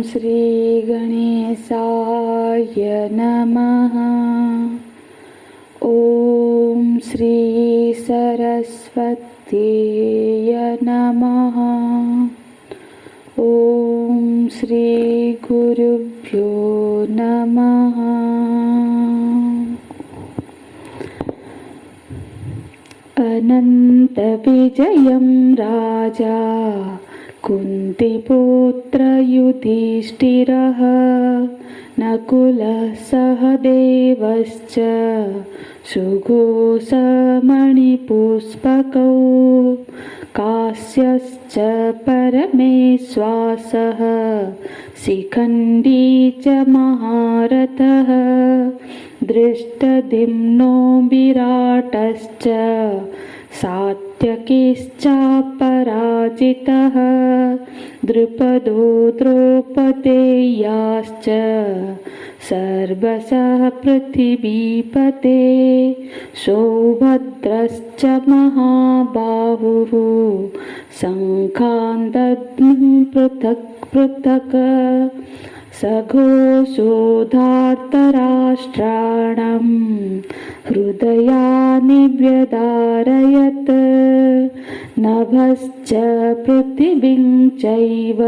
श्री गणेशाय नमः। ॐ श्री सरस्वत्यै नमः। ॐ श्री गुरुभ्यो नमः। अनंत विजयं राजा कुन्तीपुत्र युधिष्ठिरः नकुलः सहदेवश्च सुघोषमणिपुष्पकौ काश्यश्च परमेश्वासः शिखण्डी च महारथः दृष्टद्युम्नो विराटश्च सात्यकिश्चापराजितः द्रुपदो द्रौपदेयाश्च सर्वशः पृथिवीपते सौभद्रश्च महाबाहुः शङ्खान् दद्मुः पृथक् पृथक् सघोषोधार्तराष्ट्राणां हृदयानि व्यदारयत् नभश्च पृथिवीं चैव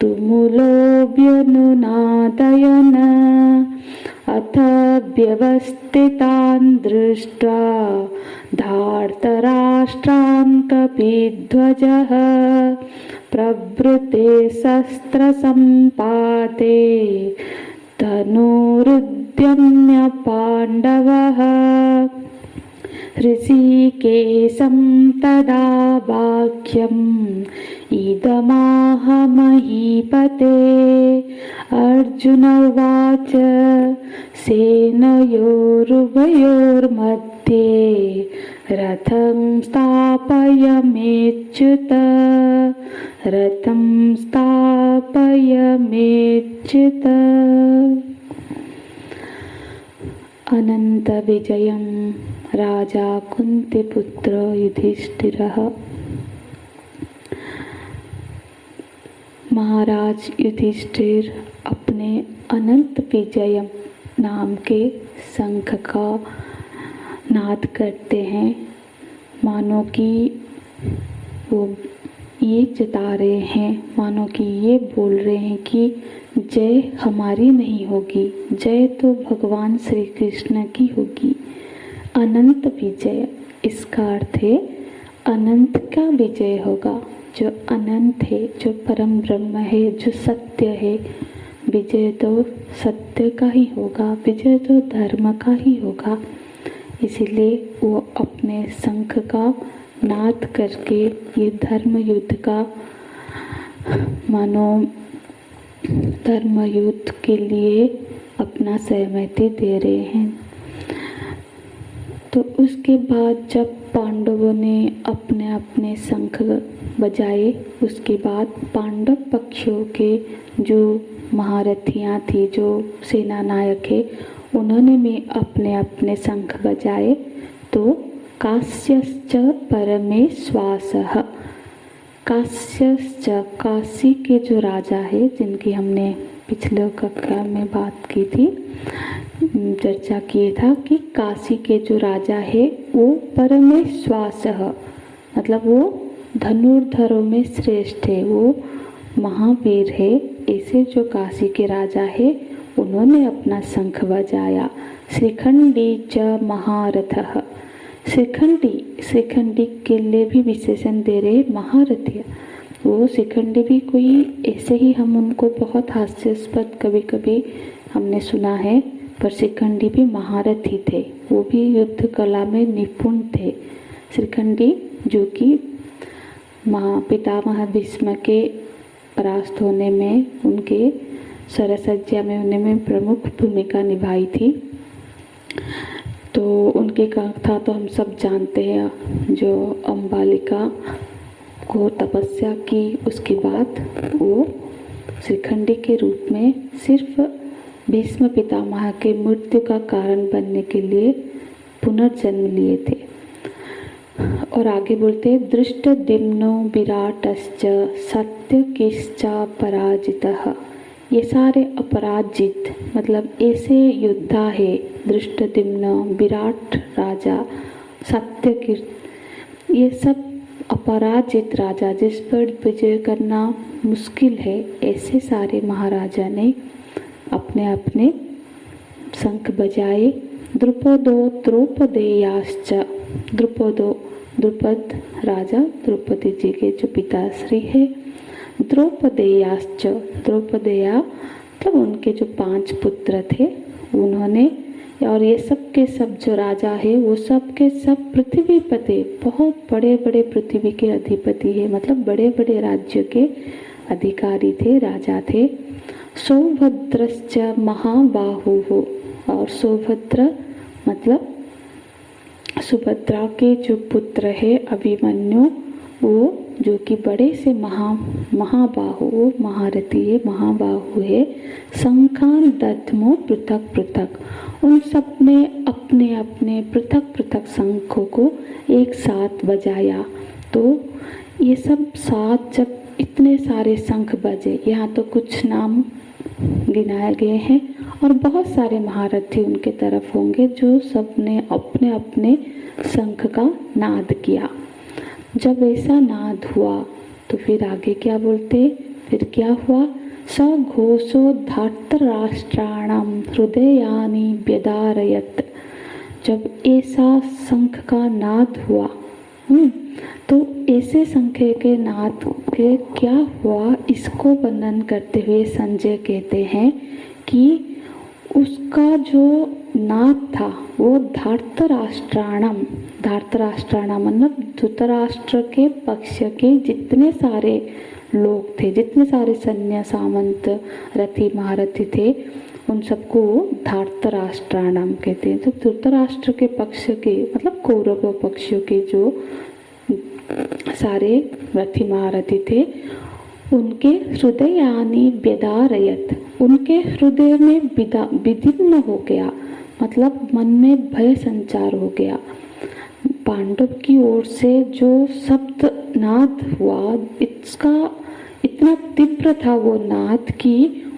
तुमुलोऽभ्यनुनादयन् अथ व्यवस्थितान् दृष्ट्वा धार्तराष्ट्रान् कपिध्वजः प्रवृते शस्त्रसम्पाते धनुरुद्यम्य पाण्डवः ऋषिकेशं तदा वाक्यम् इदमाह महीपते। अर्जुन उवाच सेनयोरुभयोर्मध्ये रथं स्थापयाम्यच्युत रथं स्थापयाम्यच्युत। अनंत विजयं राजा कुन्तीपुत्र युधिष्ठिरः। महाराज युधिष्ठिर अपने अनंत विजयम नाम के शंख का नाद करते हैं, मानो कि वो ये जता रहे हैं, मानो कि ये बोल रहे हैं कि जय हमारी नहीं होगी, जय तो भगवान श्री कृष्ण की होगी। अनंत विजय, इसका अर्थ है अनंत का विजय होगा। जो अनंत है, जो परम ब्रह्म है, जो सत्य है, विजय तो सत्य का ही होगा, विजय तो धर्म का ही होगा। इसीलिए वो अपने शंख का नाद करके ये धर्म युद्ध का, मानो धर्म युद्ध के लिए अपना सहमति दे रहे हैं। तो उसके बाद जब पांडवों ने अपने अपने शंख बजाए, उसके बाद पांडव पक्षों के जो महारथियाँ थी, जो सेना नायक है, उन्होंने भी अपने अपने शंख बजाए। तो काश्यश्च परमेश्वासः, काश्यश्च काशी के जो राजा है, जिनकी हमने पिछले कक्षा में बात की थी, चर्चा किए था कि काशी के जो राजा है वो परमेश्वासः, मतलब वो धनुर्धरों में श्रेष्ठ है, वो महावीर है। ऐसे जो काशी के राजा है उन्होंने अपना शंख बजाया। शिखंडी च महारथः, शिखंडी, शिखंडी के लिए भी विशेषण दे रहे महारथी। वो शिखंडी भी कोई ऐसे ही, हम उनको बहुत हास्यास्पद कभी कभी हमने सुना है, पर शिखंडी भी महारथी थे, वो भी युद्ध कला में निपुण थे। शिखंडी जो कि पितामह भीष्म के परास्त होने में, उनके शरसज्जा में होने में प्रमुख भूमिका निभाई थी। तो उनकी कथा तो हम सब जानते हैं, जो अम्बालिका को तपस्या की, उसके बाद वो शिखंडी के रूप में सिर्फ भीष्म पितामह के मृत्यु का कारण बनने के लिए पुनर्जन्म लिए थे। और आगे बोलते दृष्टद्युम्नो विराटश्च सत्यकिश्च पराजितः। ये सारे अपराजित मतलब ऐसे योद्धा है, दृष्टद्युम्न, विराट राजा, सत्यकीर्त, ये सब अपराजित राजा जिस पर विजय करना मुश्किल है, ऐसे सारे महाराजा ने अपने अपने शंख बजाए। द्रुपदो द्रौपदेयाश्च, द्रुपदो द्रुपद राजा द्रौपदी जी के जो पिताश्री है, द्रौपदेयाश्च, द्रौपदेया मतलब उनके जो 5 पुत्र थे उन्होंने, और ये सब के सब जो राजा है वो सब के सब पृथ्वीपति, बहुत बड़े बड़े पृथ्वी के अधिपति है, मतलब बड़े बड़े राज्य के अधिकारी थे, राजा थे। सौभद्रश्च महाबाहुः, और सौभद्र मतलब सुभद्रा के जो पुत्र है अभिमन्यु, वो जो कि बड़े से महाबाहु, महारथी है, महाबाहु है। शंखान दध्मो पृथक पृथक, उन सब ने अपने अपने पृथक पृथक शंखों को एक साथ बजाया। तो ये सब साथ जब इतने सारे शंख बजे, यहाँ तो कुछ नाम गिनाए गए हैं और बहुत सारे महारथी उनके तरफ होंगे जो सब ने अपने अपने शंख का नाद किया। जब ऐसा नाद हुआ तो फिर आगे क्या बोलते, फिर क्या हुआ, स घोषो धार्तराष्ट्राणाम हृदयानि व्यदारयत्। जब ऐसा शंख का नाद हुआ तो ऐसे शंख के नाद के क्या हुआ, इसको वर्णन करते हुए संजय कहते हैं कि उसका जो नाद था वो धार्तराष्ट्राणाम, धार्तराष्ट्राणाम मतलब धृतराष्ट्र के पक्ष के जितने सारे लोग थे, जितने सारे सैन्य सामंत रथी महारथी थे, उन सबको धार्तराष्ट्राणाम कहते हैं। तो धृतराष्ट्र के पक्ष के मतलब कौरव पक्षों के जो सारे रथी महारथी थे, उनके हृदयानि व्यदारयत्, उनके हृदय में विदीर्ण हो गया, मतलब मन में भय संचार हो गया। पांडव की ओर से जो शब्द नाद हुआ, इसका इतना तीव्र था वो नाद कि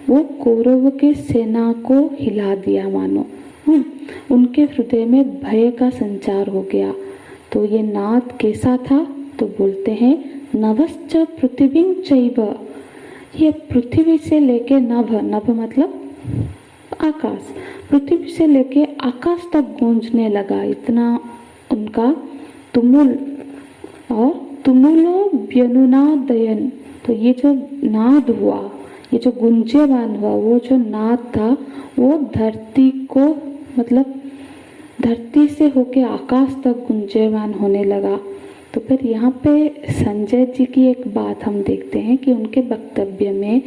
वो कौरव के सेना को हिला दिया मानो। उनके हृदय में भय का संचार हो गया। तो ये नाद कैसा था, तो बोलते हैं नभश्च पृथ्वीं चैव, ये पृथ्वी से लेके नभ, नभ मतलब आकाश, पृथ्वी से लेके आकाश तक गूंजने लगा, इतना उनका तुमुल। और तुमुलो व्यनुनादयन, तो ये जो नाद हुआ, ये जो गुंजेवान हुआ, वो जो नाद था वो धरती को मतलब धरती से होके आकाश तक गुंजेवान होने लगा। तो फिर यहाँ पे संजय जी की एक बात हम देखते हैं कि उनके वक्तव्य में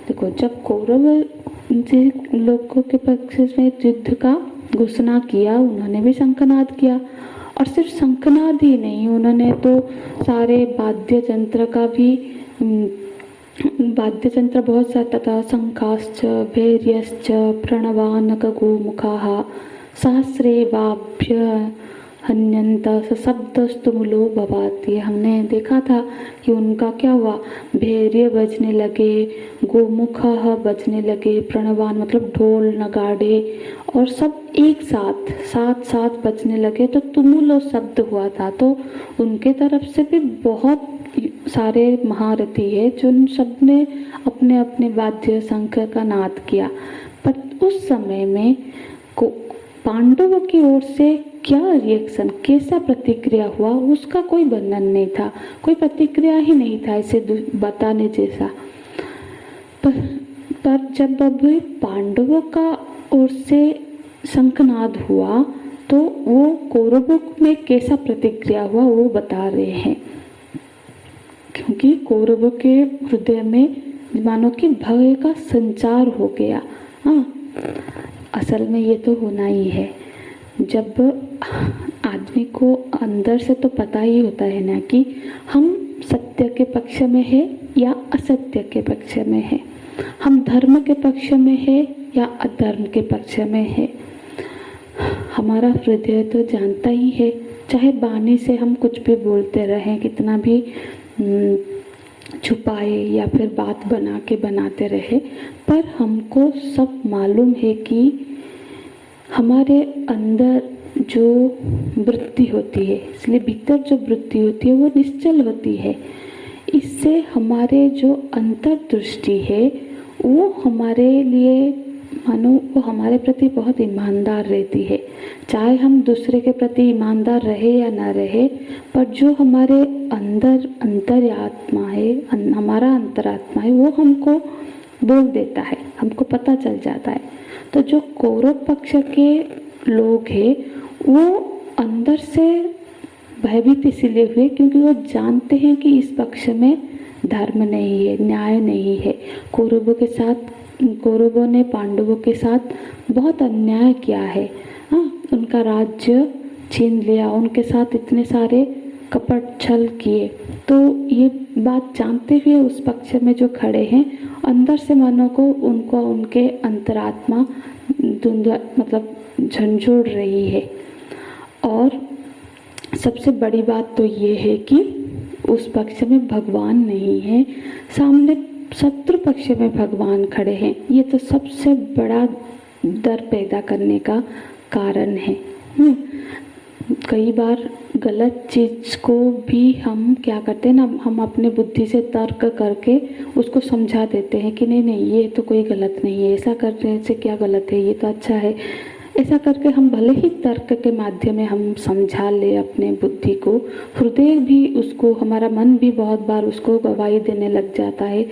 देखो, जब कौरव जी लोगों के पक्ष में युद्ध का घोषणा किया, उन्होंने भी शंखनाद किया। और सिर्फ शंखनाद ही नहीं, उन्होंने तो सारे वाद्य यंत्र का भी वाद्य यंत्र बहुत सा तथा शंखाश्च भैर्यश्च प्रणवानक गोमुखाः सहस्रेवाभ्य हन्यंत शब्दस्तुमुलो भवात्। ये हमने देखा था कि उनका क्या हुआ, भैर्य बजने लगे, गोमुखः बजने लगे, प्रणवान मतलब ढोल नगाड़े और सब एक साथ साथ साथ बजने लगे, तो तुमुलो शब्द हुआ था। तो उनके तरफ से भी बहुत सारे महारथी है जो उन सब ने अपने अपने वाद्य शंख का नाद किया। पर उस समय में पांडवों की ओर से क्या रिएक्शन, कैसा प्रतिक्रिया हुआ, उसका कोई वर्णन नहीं था, कोई प्रतिक्रिया ही नहीं था इसे बताने जैसा। पर जब अब पांडवों का ओर से शंखनाद हुआ तो वो कौरवों में कैसा प्रतिक्रिया हुआ वो बता रहे हैं, क्योंकि कौरवों के हृदय में मानो कि भय का संचार हो गया। हाँ, असल में ये तो होना ही है। जब आदमी को अंदर से तो पता ही होता है ना कि हम सत्य के पक्ष में है या असत्य के पक्ष में है, हम धर्म के पक्ष में है या अधर्म के पक्ष में है। हमारा हृदय तो जानता ही है। चाहे वाणी से हम कुछ भी बोलते रहें, कितना भी छुपाए या फिर बात बना के बनाते रहे, पर हमको सब मालूम है कि हमारे अंदर जो वृत्ति होती है, इसलिए भीतर जो वृत्ति होती है वो निश्चल होती है। इससे हमारे जो अंतर्दृष्टि है वो हमारे लिए मानो वो हमारे प्रति बहुत ईमानदार रहती है। चाहे हम दूसरे के प्रति ईमानदार रहे या ना रहे, पर जो हमारे अंदर अंतरात्मा है, हमारा अंतरात्मा है, वो हमको बोल देता है, हमको पता चल जाता है। तो जो कौरव पक्ष के लोग हैं वो अंदर से भयभीत इसीलिए हुए क्योंकि वो जानते हैं कि इस पक्ष में धर्म नहीं है, न्याय नहीं है। कौरवों ने पांडवों के साथ बहुत अन्याय किया है। उनका राज्य छीन लिया, उनके साथ इतने सारे कपट छल किए। तो ये बात जानते हुए उस पक्ष में जो खड़े हैं, अंदर से मानो को उनको उनके अंतरात्मा मतलब झंझोड़ रही है। और सबसे बड़ी बात तो ये है कि उस पक्ष में भगवान नहीं है, सामने शत्रु पक्ष में भगवान खड़े हैं। ये तो सबसे बड़ा डर पैदा करने का कारण है। कई बार गलत चीज़ को भी हम क्या करते हैं ना, हम अपने बुद्धि से तर्क करके उसको समझा देते हैं कि नहीं नहीं ये तो कोई गलत नहीं है, ऐसा करने से क्या गलत है, ये तो अच्छा है। ऐसा करके हम भले ही तर्क के माध्यम में हम समझा ले अपने बुद्धि को, हृदय भी उसको, हमारा मन भी बहुत बार उसको गवाही देने लग जाता है,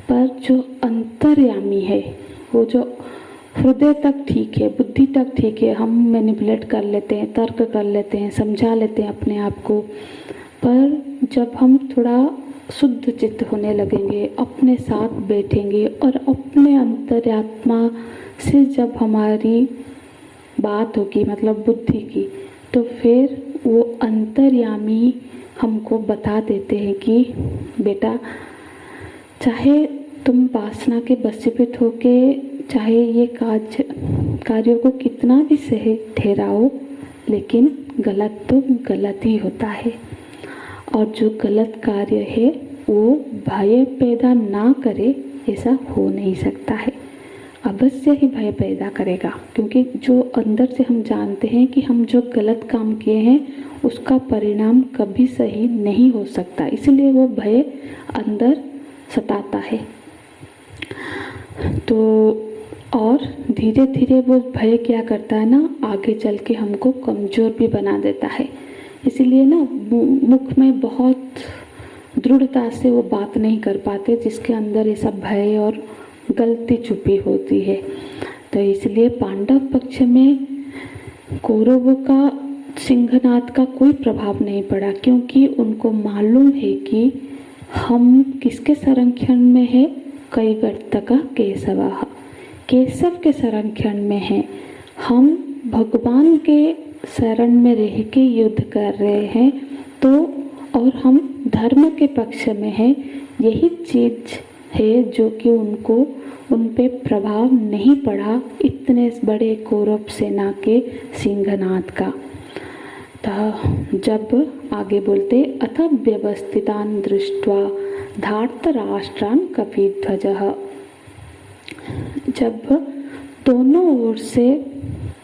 पर जो अंतर्यामी है, वो जो हृदय तक ठीक है, बुद्धि तक ठीक है, हम मैनिपुलेट कर लेते हैं, तर्क कर लेते हैं, समझा लेते हैं अपने आप को। पर जब हम थोड़ा शुद्ध चित्त होने लगेंगे, अपने साथ बैठेंगे और अपने अंतरात्मा से जब हमारी बात होगी, मतलब बुद्धि की, तो फिर वो अंतर्यामी हमको बता देते हैं कि बेटा, चाहे तुम वासना के वशीभूत होके चाहे ये कार्यों को कितना भी सही ठहराओ, लेकिन गलत तो गलत ही होता है। और जो गलत कार्य है वो भय पैदा ना करे ऐसा हो नहीं सकता है, अवश्य ही भय पैदा करेगा। क्योंकि जो अंदर से हम जानते हैं कि हम जो गलत काम किए हैं उसका परिणाम कभी सही नहीं हो सकता, इसलिए वो भय अंदर सताता है। तो और धीरे धीरे वो भय क्या करता है ना, आगे चल के हमको कमज़ोर भी बना देता है। इसीलिए ना मुख में बहुत दृढ़ता से वो बात नहीं कर पाते जिसके अंदर ये सब भय और गलती छुपी होती है। तो इसलिए पांडव पक्ष में कौरवों का सिंहनाद का कोई प्रभाव नहीं पड़ा, क्योंकि उनको मालूम है कि हम किसके संरक्षण में है, कैवर्तक केशव, केशव के संरक्षण में है। हम भगवान के शरण में रह के युद्ध कर रहे हैं, तो और हम धर्म के पक्ष में हैं। यही चीज़ है जो कि उन पे प्रभाव नहीं पड़ा इतने बड़े कौरव सेना के सिंहनाद का। तो जब आगे बोलते, अथ व्यवस्थितान दृष्ट्वा धार्तराष्ट्रान कपिध्वजः, जब दोनों ओर से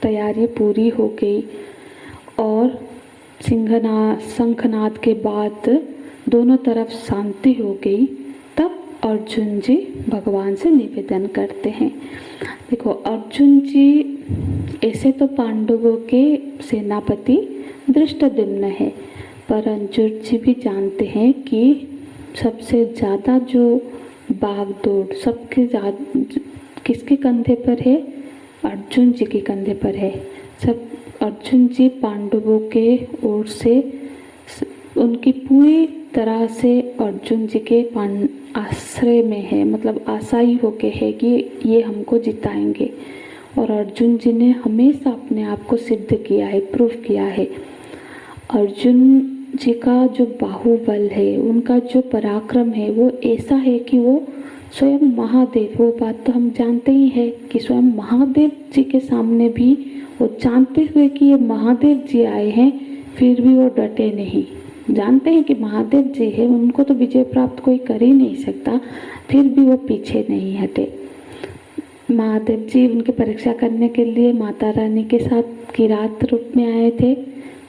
तैयारी पूरी हो गई और शंखनाद के बाद दोनों तरफ शांति हो गई, तब अर्जुन जी भगवान से निवेदन करते हैं। देखो, अर्जुन जी ऐसे तो पांडवों के सेनापति धृष्टद्युम्न है, पर अर्जुन जी भी जानते हैं कि सबसे ज़्यादा जो बागडोर सबके ज़्यादा किसके कंधे पर है, अर्जुन जी के कंधे पर है। सब अर्जुन जी पांडवों के ओर से उनकी पूरी तरह से अर्जुन जी के आश्रय में है, मतलब आशाई होके है कि ये हमको जिताएंगे। और अर्जुन जी ने हमेशा अपने आप को सिद्ध किया है, प्रूफ किया है। अर्जुन जी का जो बाहुबल है, उनका जो पराक्रम है, वो ऐसा है कि वो स्वयं महादेव, वो बात तो हम जानते ही है कि स्वयं महादेव जी के सामने भी वो जानते हुए कि ये महादेव जी आए हैं, फिर भी वो डटे नहीं। जानते हैं कि महादेव जी है, उनको तो विजय प्राप्त कोई कर ही नहीं सकता, फिर भी वो पीछे नहीं हटे। महादेव जी उनकी परीक्षा करने के लिए माता रानी के साथ किरात रूप में आए थे।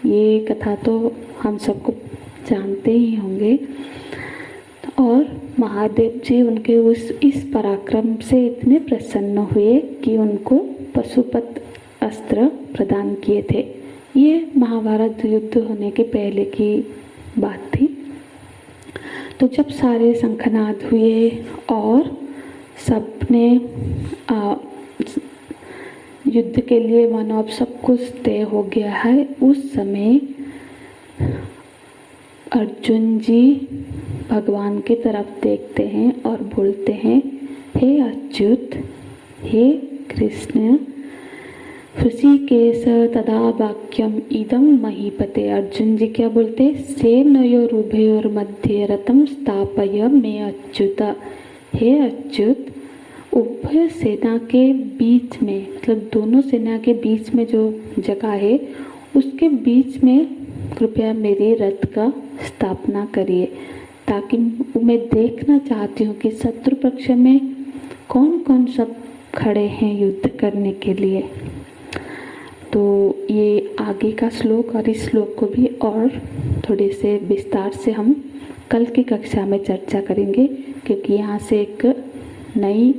ये कथा तो हम सबको जानते ही होंगे। और महादेव जी उनके इस पराक्रम से इतने प्रसन्न हुए कि उनको पशुपत अस्त्र प्रदान किए थे। ये महाभारत युद्ध होने के पहले की बात थी। तो जब सारे शंखनाद हुए और सबने युद्ध के लिए मानो अब सब कुछ तय हो गया है, उस समय अर्जुन जी भगवान की तरफ देखते हैं और बोलते हैं, हे अच्युत, हे कृष्ण, ऋषिकेश तदा वाक्यम इदं महीपते। अर्जुन जी क्या बोलते, सेनयोरुभयोर मध्ये रथम स्थापय मे अच्युत। हे अच्युत, उभय सेना के बीच में, मतलब दोनों सेना के बीच में जो जगह है उसके बीच में कृपया मेरे रथ का स्थापना करिए, ताकि मैं देखना चाहती हूँ कि शत्रु पक्ष में कौन कौन सब खड़े हैं युद्ध करने के लिए। तो ये आगे का श्लोक और इस श्लोक को भी और थोड़े से विस्तार से हम कल की कक्षा में चर्चा करेंगे, क्योंकि यहाँ से एक नई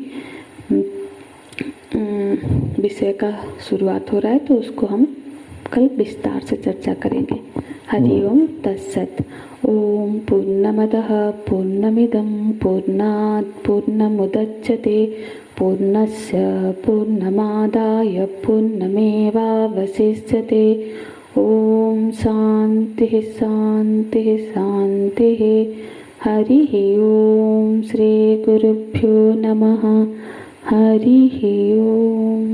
विषय का शुरुआत हो रहा है, तो उसको हम कल विस्तार से चर्चा करेंगे। हरि ओम तत्सत। ओम पूर्णमदः पूर्णमिदं पूर्णात् पूर्णमुदच्यते पूर्णस्य पूर्णमादाय पूर्णमेवावशिष्यते। ओम शांति शांति शांति। हरिः ओम श्री गुरुभ्यो नमः। हरिः ओम।